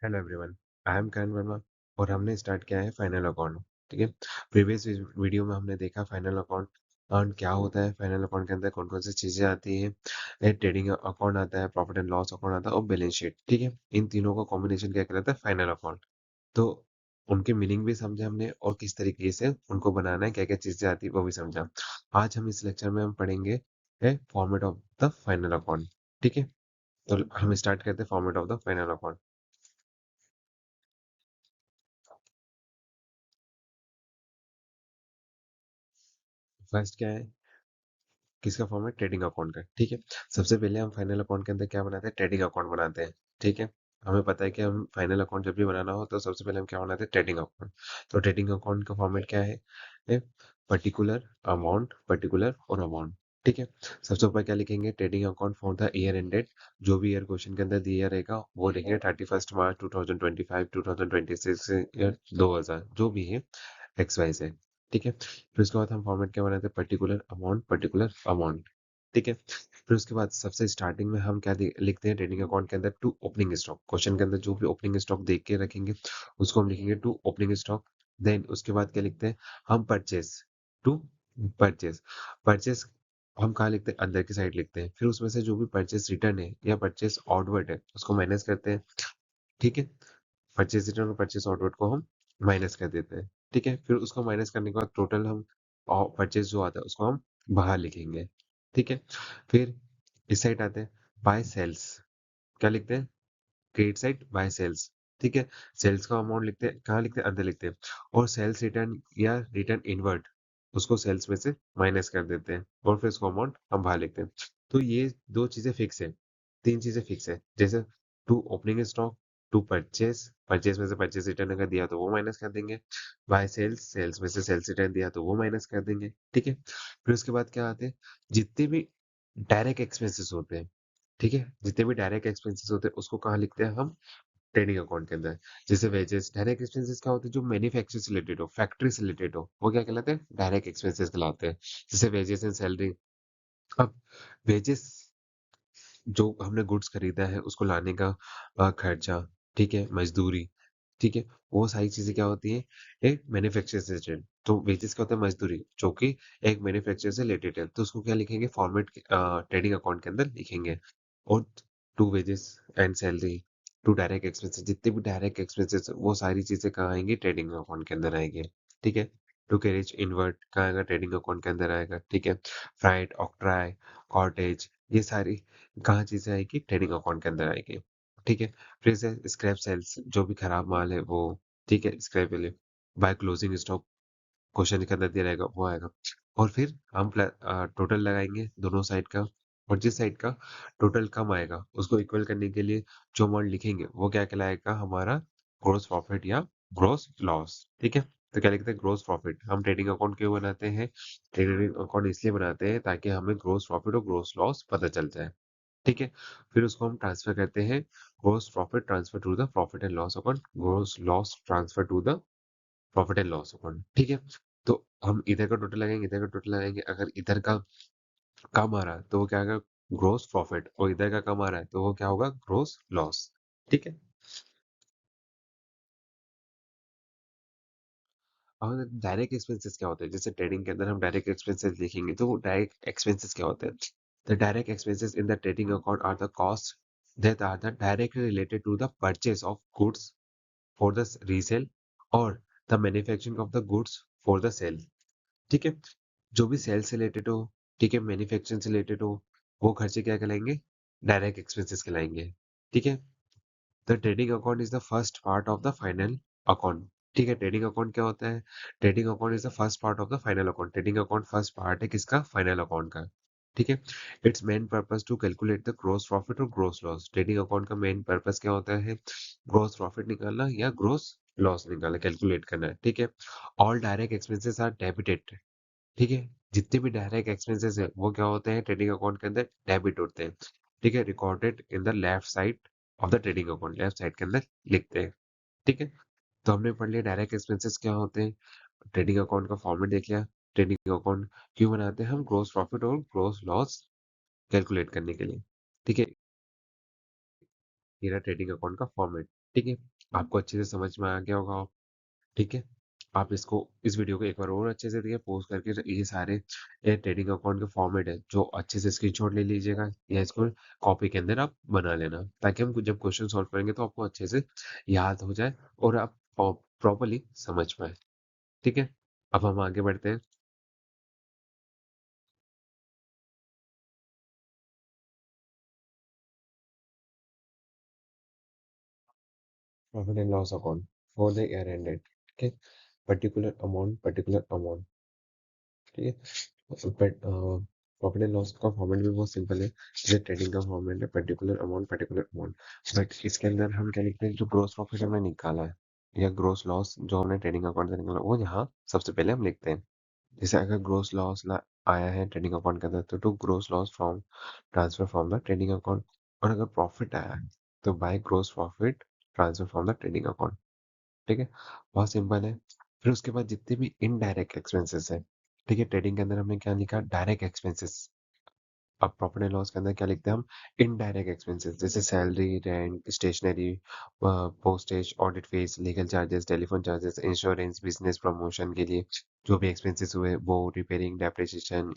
Hello everyone. I am करण वर्मा और हमने start किया है फाइनल अकाउंट। ठीक है। प्रीवियस वीडियो में हमने देखा फाइनल अकाउंट और क्या होता है। फाइनल अकाउंट के अंदर कौन कौन सी चीजें आती है। ट्रेडिंग अकाउंट आता है, प्रॉफिट एंड लॉस अकाउंट आता है और बैलेंस शीट। ठीक है। इन तीनों का कॉम्बिनेशन क्या कहलाता है? Final account. तो उनके मीनिंग भी समझा हमने और किस तरीके से उनको बनाना है, क्या क्या चीजें आती है वो भी समझा। आज हम इस लेक्चर में हम पढ़ेंगे format of the final account. ठीक है। तो हम स्टार्ट करते हैं format of the final account. First क्या है? किसका फॉर्म है? ट्रेडिंग अकाउंट का। ठीक है। सबसे पहले हम फाइनल अकाउंट के अंदर क्या बनाते हैं? ट्रेडिंग अकाउंट बनाते हैं। ठीक है। हमें पता है कि हम फाइनल अकाउंट जब भी बनाना हो तो सबसे पहले हम क्या बनाते हैं? Trading account. तो ट्रेडिंग अकाउंट का फॉर्मेट क्या है? पर्टिकुलर अमाउंट, पर्टिकुलर और अमाउंट। ठीक है। सबसे ऊपर क्या लिखेंगे? Trading account for the year ended. जो भी ईयर क्वेश्चन के अंदर दिया रहेगा वो लिखेंगे 31 मार्च 2025, 2026 या 2000, जो भी है एक्स वाई से। ठीक है। फिर उसके बाद हम फॉर्मेट क्या बनाते हैं? Particular amount, particular amount. ठीक है। फिर उसके बाद सबसे स्टार्टिंग में हम क्या लिखते हैं ट्रेडिंग अकाउंट के अंदर? To opening stock. क्वेश्चन के अंदर जो भी ओपनिंग स्टॉक देख के रखेंगे उसको हम लिखेंगे टू ओपनिंग स्टॉक। देन उसके बाद क्या लिखते हैं? हम परचेस, टू परचेस। परचेस हम कहाँ लिखते हैं? अंदर की साइड लिखते हैं। फिर उसमें से जो भी परचेस रिटर्न है या परचेस आउटवर्ड है उसको माइनस करते हैं। ठीक है। परचेज रिटर्न और परचेज आउटवर्ड को हम माइनस कर देते हैं। ठीक है। फिर उसको माइनस करने के बाद टोटल हम परचेज जो आता है उसको हम बाहर लिखेंगे। ठीक है। फिर इस साइड आते हैं, बाय सेल्स। क्या लिखते हैं? Credit side by sales. ठीक है। सेल्स का अमाउंट लिखते हैं, कहाँ लिखते हैं? अंदर लिखते हैं। और सेल्स रिटर्न या रिटर्न इनवर्ड उसको सेल्स में से माइनस कर देते हैं और फिर उसको अमाउंट हम बाहर लिखते हैं। तो ये दो चीजें फिक्स है, तीन चीजें फिक्स है। जैसे to opening stock, to purchase, purchase में से परचेस रिटर्न अगर दिया तो वो माइनस कर देंगे। बाय सेल्स, सेल्स में से सेल्स रिटर्न दिया तो वो माइनस कर देंगे। ठीक है। फिर उसके बाद क्या आते हैं? जितने भी डायरेक्ट एक्सपेंसेस होते हैं। ठीक है। जितने भी डायरेक्ट एक्सपेंसेस होते हैं उसको कहाँ लिखते हैं हम? ट्रेडिंग अकाउंट के अंदर। जैसे वेजेस, डायरेक्ट एक्सपेंसेस क्या होते हैं? जो मैन्युफैक्चर से रिलेटेड हो, फैक्ट्री से रिलेटेड हो, वो क्या कहलाते हैं? डायरेक्ट एक्सपेंसेस कहलाते हैं। जैसे वेजेस एंड सैलरी। अब वेजेस जो हमने गुड्स खरीदा है उसको लाने का खर्चा। ठीक है। मजदूरी। ठीक है। वो सारी चीजें क्या होती है? एक मैन्युफैक्चर से रिलेटेड। तो वेजेस क्या होता है? मजदूरी, जो कि एक मैन्युफैक्चर से रिलेटेड है। तो उसको क्या लिखेंगे? फॉर्मेट ट्रेडिंग अकाउंट के अंदर लिखेंगे। और to wages and salary, to direct expenses, जितने भी डायरेक्ट एक्सपेंसेस वो सारी चीजें कहाँ आएंगी? ट्रेडिंग अकाउंट के अंदर आएंगे। ठीक है। टू कैरेज इनवर्ट कहाँ आएगा? ट्रेडिंग अकाउंट के अंदर आएगा। ठीक है। फ्राइट, ऑक्ट्राई, कॉटेज, ये सारी कहाँ चीजें आएगी? ट्रेडिंग अकाउंट के अंदर आएगी। ठीक है। फिर से स्क्रैप सेल्स, जो भी खराब माल है वो। ठीक है। स्क्रैप वाले बाय क्लोजिंग स्टॉक, क्वेश्चन के अंदर दिया रहेगा वो आएगा। और फिर हम टोटल लगाएंगे दोनों साइड का। और जिस साइड का टोटल कम आएगा उसको इक्वल करने के लिए जो अमाउंट लिखेंगे वो क्या कहलाएगा? हमारा ग्रोस प्रॉफिट या ग्रोस लॉस। ठीक है। तो क्या लिखते हैं? Gross profit. हम ट्रेडिंग अकाउंट क्यों बनाते हैं? ट्रेडिंग अकाउंट इसलिए बनाते हैं ताकि हमें ग्रोस प्रॉफिट और ग्रोस लॉस पता चल जाए। ठीक है। फिर उसको हम ट्रांसफर करते हैं, gross profit transfer to the profit and loss account, gross loss transfer to the profit and loss account. ठीक है। तो हम इधर का टोटल लगाएंगे, इधर का टोटल लगाएंगे। अगर इधर का कम आ रहा है तो वो क्या होगा? Gross profit. और इधर का कम आ रहा है तो वो क्या होगा? Gross loss. ठीक है। और डायरेक्ट एक्सपेंसेस क्या होते हैं? जैसे ट्रेडिंग के अंदर हम डायरेक्ट एक्सपेंसेस लिखेंगे तो वो डायरेक्ट एक्सपेंसेस क्या होते हैं? The direct expenses in the trading account are the cost that are the directly related to the purchase of goods for the resale or the manufacturing of the goods for the sale। ठीक है। जो भी cell से related हो, ठीक है, manufacturing से related हो, वो खर्चे क्या कहलाएंगे? डायरेक्ट एक्सपेंसेस कहलाएंगे। ठीक है। The trading account is the first part of the final account. ठीक है। ट्रेडिंग अकाउंट क्या होता है? Trading account is the first part of the final account. Trading account first part है किसका? फाइनल अकाउंट का। ठीक है। It's main purpose to calculate the gross profit और ग्रोस लॉस। ट्रेडिंग अकाउंट का मेन पर्पस क्या होता है? ग्रोस प्रॉफिट निकालना या ग्रोस लॉस निकालना, कैलकुलेट करना है। ठीक है। All direct expenses are debited. ठीक है। जितने भी डायरेक्ट एक्सपेंसेस है वो क्या होते हैं? ट्रेडिंग अकाउंट के अंदर डेबिट होते हैं। ठीक है। Recorded in the left side of the trading account, left side के अंदर लिखते हैं। ठीक है। तो हमने पढ़ लिया डायरेक्ट एक्सपेंसेस क्या होते हैं, ट्रेडिंग अकाउंट का फॉर्मेट देख लिया। ट्रेडिंग अकाउंट क्यों बनाते हैं? हम ग्रोस प्रॉफिट और ग्रोस लॉस कैलकुलेट करने के लिए। ठीक है। ये रहा ट्रेडिंग अकाउंट का फॉर्मेट। ठीक है, आपको अच्छे से समझ में आ गया होगा। ठीक है, आप इसको इस वीडियो को एक बार और अच्छे से देखिए पोस्ट करके, ये सारे ये ट्रेडिंग अकाउंट के फॉर्मेट है जो अच्छे से स्क्रीनशॉट ले लीजिएगा या इसको कॉपी के अंदर आप बना लेना, ताकि हम जब क्वेश्चन सॉल्व करेंगे तो आपको अच्छे से याद हो जाए और आप प्रॉपरली समझ पाए। ठीक है, अब हम आगे बढ़ते हैं। Profit and loss account for the year ended. ठीक है, पर्टिकुलर अमाउंट। ठीक है, बट प्रॉफिट एंड लॉस का फॉर्मेट भी बहुत सिंपल है, जैसे ट्रेडिंग का फॉर्मेट है पर्टिकुलर अमाउंट। बट इसके अंदर हम क्या लिखते हैं, जो ग्रोस प्रॉफिट हमने निकाला है या ग्रोस लॉस जो हमने ट्रेडिंग अकाउंट से निकाला, वो यहाँ सबसे पहले हम लिखते हैं। जैसे अगर ग्रोस लॉस आया है ट्रेडिंग अकाउंट के अंदर, तो to gross loss from transfer from the trading account. और अगर प्रॉफिट आया है तो by gross profit transfer from the trading account. ठीक है, बहुत सिंपल है। फिर उसके बाद जितने भी इनडायरेक्ट एक्सपेंसेस है, ठीक है, ट्रेडिंग के अंदर हमने क्या लिखा, डायरेक्ट एक्सपेंसेस। अब प्रॉफिट एंड लॉस के अंदर क्या लिखते हैं हम, इनडायरेक्ट एक्सपेंसेस, जैसे salary, rent, stationery, postage, audit fees, legal charges, telephone charges, insurance, business promotion के लिए जो भी एक्सपेंसेस हुए वो, रिपेयरिंग, डेप्रिसिएशन,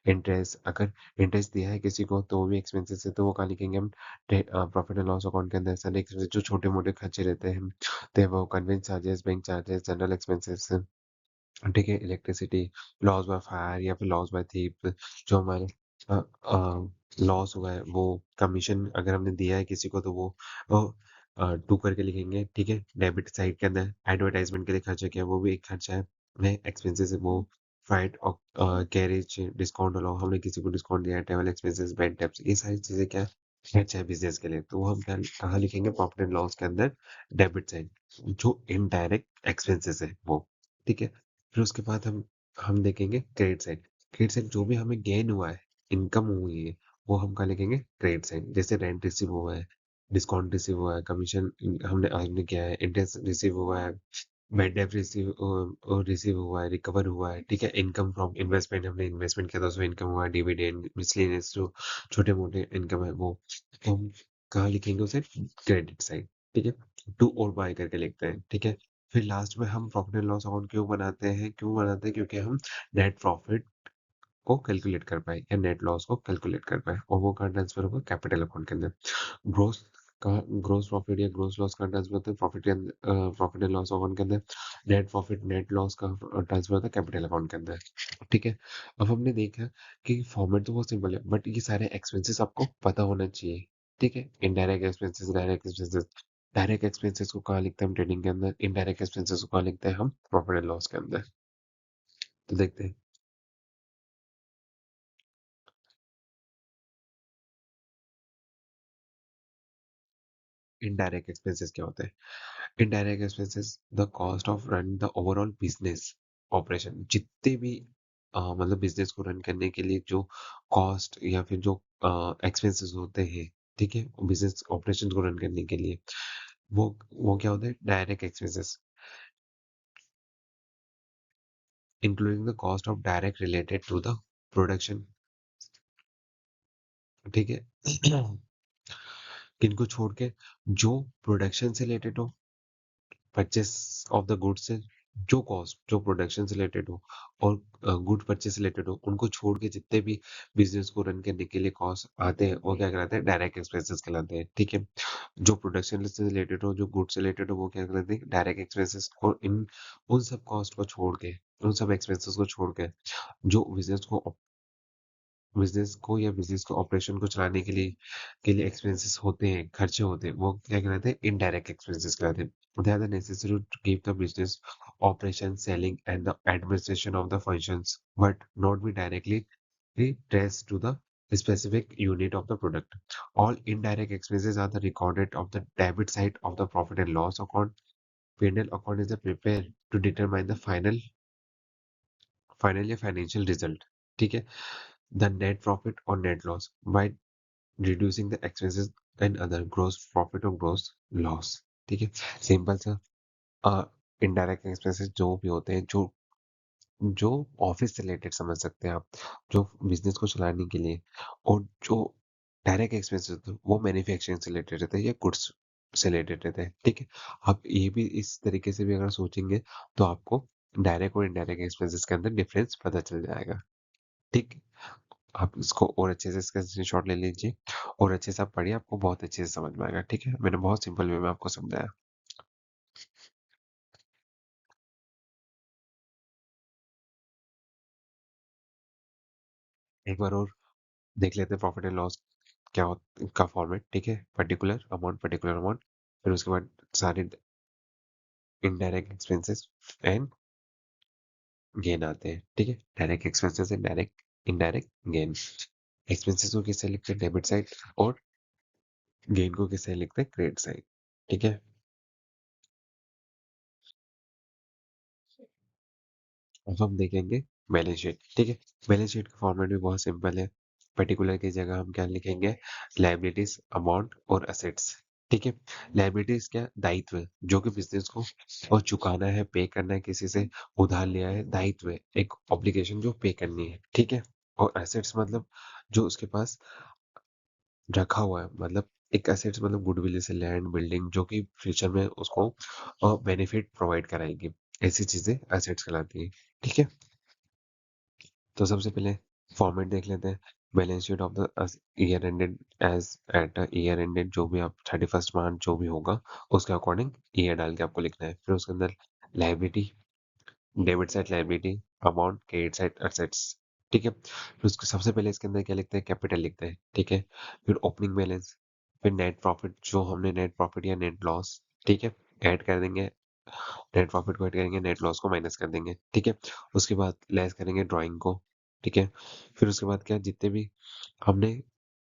इंटरेस्ट, अगर इंटरेस्ट दिया है किसी को तो वो भी एक्सपेंसेस है, तो वो कहाँ लिखेंगे हम, प्रॉफिट एंड लॉस अकाउंट के अंदर। सारे expenses जो छोटे मोटे खर्चे रहते हैं तो वो conveyance charges, bank charges, general expenses. ठीक है, इलेक्ट्रिसिटी, लॉस बाय फायर या फिर लॉस बाय थीप, जो हमारे लॉस हुआ है वो, कमीशन अगर हमने दिया है किसी को तो वो टू करके लिखेंगे। ठीक है, डेबिट साइड के अंदर एडवर्टाइजमेंट के लिए खर्चा किया, वो भी एक खर्चा है, वह एक्सपेंसेस है वो। फ्लाइट और कैरेज डिस्काउंट अलाउ, हमने किसी को डिस्काउंट दिया है, ट्रेवल एक्सपेंसेस, बैंक टैक्स, ये सारी चीजें क्या है, खर्चा है बिजनेस के लिए, तो वो हम क्या कहाँ लिखेंगे, प्रॉफिट एंड लॉस के अंदर डेबिट साइड, जो इनडायरेक्ट एक्सपेंसेस है वो। ठीक है, फिर उसके बाद हम देखेंगे क्रेडिट साइड। क्रेडिट साइड जो भी हमें गेन हुआ है, इनकम हुई है, वो हम क्या लिखेंगे, क्रेडिट साइड। जैसे रेंट रिसीव हुआ है, डिस्काउंट रिसीव हुआ है, कमीशन हमने अर्न किया है, इंटरेस्ट रिसीव हुआ है, बैड डेट रिसीव हुआ है, रिकवर हुआ है। ठीक है, इनकम फ्रॉम इन्वेस्टमेंट, हमने इन्वेस्टमेंट किया था उसमें इनकम हुआ है, डिविडेंड, मिसलेनियस जो छोटे मोटे इनकम है वो, तो हम कहाँ लिखेंगे उसे, क्रेडिट साइड। ठीक है, टू और बाय करके लिखते हैं। ठीक है, फिर लास्ट में हम प्रॉफिट एंड लॉस अकाउंट क्यों बनाते हैं, क्योंकि हम नेट प्रॉफिट को कैलकुलेट कर पाए या नेट लॉस को कैलकुलेट कर पाए, और वो कहाँ ट्रांसफर होगा, कैपिटल अकाउंट के अंदर। ग्रोस का ग्रोस प्रॉफिट या ग्रोस लॉस का ट्रांसफर होता है प्रॉफिट के अंदर, प्रॉफिट एंड लॉस अकाउंट के अंदर। नेट प्रॉफिट नेट लॉस का ट्रांसफर होता है कैपिटल अकाउंट के अंदर। ठीक है, अब हमने देखा कि फॉर्मेट तो बहुत सिंपल है, बट ये सारे एक्सपेंसेस आपको पता होना चाहिए। ठीक है, indirect expenses, direct expenses. Direct expenses को कहाँ लिखते हैं हम ट्रेडिंग के अंदर, इनडायरेक्ट एक्सपेंसेस को कहाँ लिखते हैं हम प्रॉफिट एंड लॉस के अंदर। तो देखते हैं इनडायरेक्ट एक्सपेंसेस क्या होते हैं। Indirect expenses the cost of run the overall business operation, जितने भी मतलब बिजनेस को रन करने के लिए जो कॉस्ट या फिर जो एक्सपेंसेस होते हैं, ठीक है, बिजनेस ऑपरेशन को रन करने के लिए, वो क्या होता है, direct expenses, including the cost of direct related to the production. ठीक है, किनको छोड़ के, जो प्रोडक्शन से रिलेटेड हो, परचेस ऑफ द गुड्स से, जो कॉस्ट जो प्रोडक्शन से रिलेटेड हो और गुड परचेस रिलेटेड हो, उनको छोड़ के जितने भी बिजनेस को रन करने के लिए कॉस्ट आते हैं वो क्या कहलाते हैं, डायरेक्ट एक्सपेंसेस कहलाते हैं। ठीक है, जो प्रोडक्शन से रिलेटेड हो, जो गुड से रिलेटेड हो, वो क्या कहलाते हैं, डायरेक्ट एक्सपेंसेस। और इन उन सब कॉस्ट को छोड़ के, उन सब एक्सपेंसेस को छोड़ के, जो बिजनेस को या बिजनेस को ऑपरेशन को चलाने के लिए एक्सपेंसेस होते हैं, खर्चे होते हैं, वो क्या कहलाते हैं, इनडायरेक्ट एक्सपेंसेस कहलाते हैं। They are the necessary to keep the business operation, selling, and the administration of the functions, but not be directly traced to the specific unit of the product. All indirect expenses are the recorded of the debit side of the profit and loss account. P&L account is the prepared to determine the final या financial result. ठीक है, the net profit or net loss by reducing the expenses and other gross profit or gross loss. ठीक है, simple सा। Indirect expenses जो भी होते हैं, जो जो ऑफिस से रिलेटेड समझ सकते हैं आप, जो बिजनेस को चलाने के लिए, और जो डायरेक्ट एक्सपेंसेस तो वो मैन्युफैक्चरिंग से रिलेटेड रहते हैं या गुड्स से रिलेटेड रहते हैं, ठीक है। आप ये भी इस तरीके से भी अगर सोचेंगे तो आपको डायरेक्ट और इनडायरेक्ट एक्सपेंसेस के अंदर डिफरेंस पता चल जाएगा, ठीक। आप इसको और अच्छे से इसका स्क्रीनशॉट ले लीजिए और अच्छे से आप पढ़िए, आपको बहुत अच्छे से समझ में आएगा, ठीक है। मैंने बहुत सिंपल वे में आपको समझाया। एक बार और देख लेते हैं प्रॉफिट एंड लॉस क्या का फॉर्मेट, ठीक है। पर्टिकुलर अमाउंट, फिर उसके बाद सारे इनडायरेक्ट एक्सपेंसेस एंड गेन आते हैं, ठीक है। Direct expenses and direct indirect gain. Expenses को किससे लिखते हैं, डेबिट साइड, और गेन को किससे लिखते हैं, क्रेडिट साइड, ठीक है। अब हम देखेंगे बैलेंस शीट, ठीक है। बैलेंस शीट का फॉर्मेट भी बहुत सिंपल है। पर्टिकुलर की जगह हम क्या लिखेंगे, लाइबिलिटीज, अमाउंट और असेट्स, ठीक है। लाइबिलिटीज क्या, दायित्व है, जो कि बिजनेस को और चुकाना है, पे करना है, किसी से उधार लिया है, दायित्व है, एक ऑब्लिगेशन जो पे करनी है, ठीक है। और एसेट्स मतलब जो उसके पास रखा हुआ है, मतलब एक एसेट्स मतलब गुडविल जैसे लैंड, बिल्डिंग, जो कि फ्यूचर में उसको बेनिफिट प्रोवाइड कराएगी, ऐसी चीजें एसेट्स कहलाती है, ठीक है। तो सबसे पहले फॉर्मेट देख लेते हैं। Balance sheet of the year ended as at year ended, जो भी आप 31 मार्च जो भी होगा उसके अकॉर्डिंग ईयर डाल के आपको लिखना है। फिर उसके अंदर liability, debit side liability, amount, credit side assets, ठीक है। फिर उसके सबसे पहले इसके अंदर क्या लिखते हैं, कैपिटल लिखते हैं, ठीक है। फिर ओपनिंग बैलेंस, फिर नेट प्रॉफिट, जो हमने नेट प्रॉफिट या नेट लॉस, ठीक है, ऐड कर देंगे। नेट प्रॉफिट को ऐड करेंगे, नेट लॉस को माइनस कर देंगे, ठीक है। उसके बाद लेस करेंगे ड्राइंग को, ठीक है। फिर उसके बाद क्या, जितने भी हमने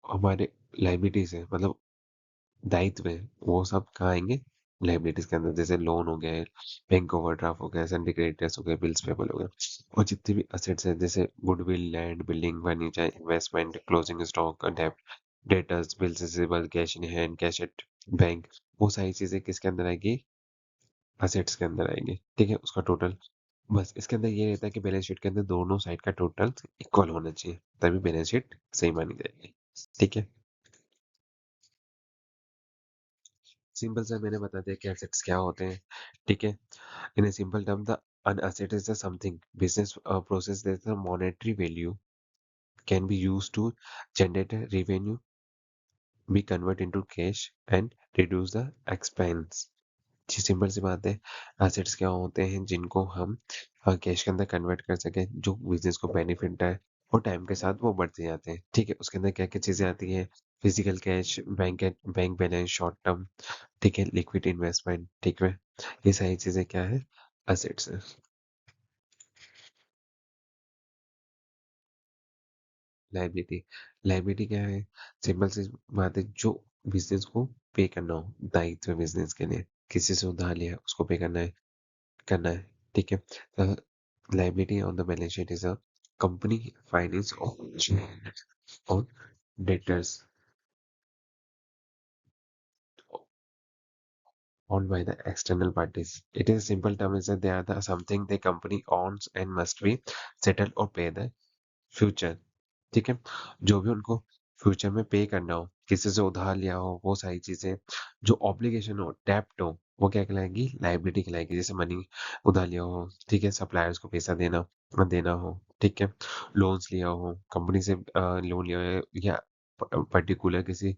हमारे लाइबिलिटीज है, मतलब दायित्व है, वो सब कहाँ आएंगे, लाइबिलिटीज के अंदर, जैसे लोन हो गए, बैंक ओवरड्राफ्ट हो गया, सैंडी क्रेडिटर्स हो गए, बिल्स पेबल हो गए। और जितने भी असेट्स है, जैसे goodwill, land, building, furniture, investment, closing stock, डेब्ट, debtors, bills receivable, cash in hand, cash at bank, वो सारी चीजें किसके अंदर आएगी, असेट्स के अंदर आएंगे, ठीक है। उसका टोटल, बस इसके अंदर ये रहता है कि बैलेंस शीट के अंदर दोनों साइड का टोटल इक्वल होना चाहिए, तभी बैलेंस शीट सही मानी जाएगी, ठीक है। सिंपल सा मैंने बता दिया कि एसेट्स क्या होते हैं, ठीक है। In a simple term, the an asset is the something business process that the monetary value can be used to generate a revenue, be convert into cash and reduce the expense। जी simple सी बात है। Assets क्या होते हैं जिनको हम cash के अंदर कन्वर्ट कर सकें, जो बिजनेस को बेनिफिट है, और टाइम के साथ वो बढ़ते जाते हैं, ठीक है। उसके अंदर क्या क्या चीजें आती है, physical cash, bank balance, short term, ठीक है, लिक्विड इन्वेस्टमेंट, ठीक है। ये सारी चीजें क्या है, एसेट्स है। लाइबिलिटी, लाइबिलिटी क्या है, सिंपल सी बात है, जो बिजनेस को पे करना हो, दायित्व बिजनेस के लिए, किसी से उधार लिया उसको पे करना है, ठीक है। Liability on the balance sheet is a company finance on debtors owned by the external parties. It is a simple term is that they are the something the company owns and must be settled or pay the future, ठीक है। जो भी उनको future में पे करना हो, किसी से उधार लिया हो, वो सारी चीजें, जो ऑब्लिगेशन हो, डेप्ट हो, वो क्या कहलाएगी, लाइबिलिटी कहलाएगी। जैसे मनी उधार लिया हो, ठीक है, सप्लायर्स को पैसा देना देना हो, ठीक है। लोन्स लिया हो, कंपनी से लोन लिया हो, या पर्टिकुलर किसी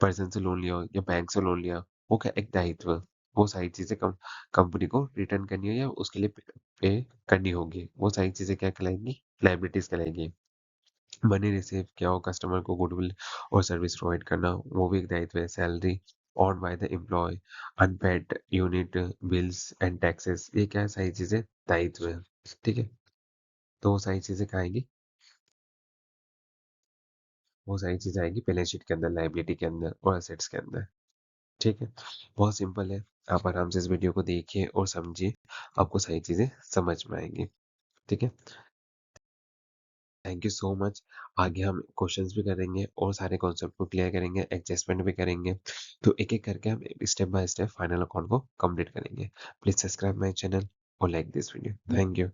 पर्सन से लोन लिया हो, या बैंक से लोन लिया हो, वो क्या, एक दायित्व, वो सारी चीजें कंपनी को रिटर्न करनी हो या उसके लिए पे करनी होगी, वो सारी चीजें क्या कहलाएंगी, लाइबिलिटीज कहलाएंगी। मनी रिसीव किया हो, कस्टमर को गुडविल और सर्विस प्रोवाइड करना, वो भी एक दायित्व है। Salary on by the employ, unpaid unit bills and taxes, ये क्या है, सारी चीजें दायित्व है, ठीक है। तो वो सारी चीजें कहाँ आएंगी, वो सारी चीजें आएंगी बैलेंस शीट के अंदर, लाइबिलिटी के अंदर और एसेट्स के अंदर, ठीक है। बहुत सिंपल है, आप आराम से इस वीडियो को देखिए और समझिए, आपको सारी चीजें समझ में आएंगी, ठीक है। Thank you so much. आगे हम क्वेश्चंस भी करेंगे और सारे कॉन्सेप्ट को क्लियर करेंगे, एडजस्टमेंट भी करेंगे। तो एक एक करके हम step by step final account को कंप्लीट करेंगे। प्लीज सब्सक्राइब माय चैनल और like this video. Thank you.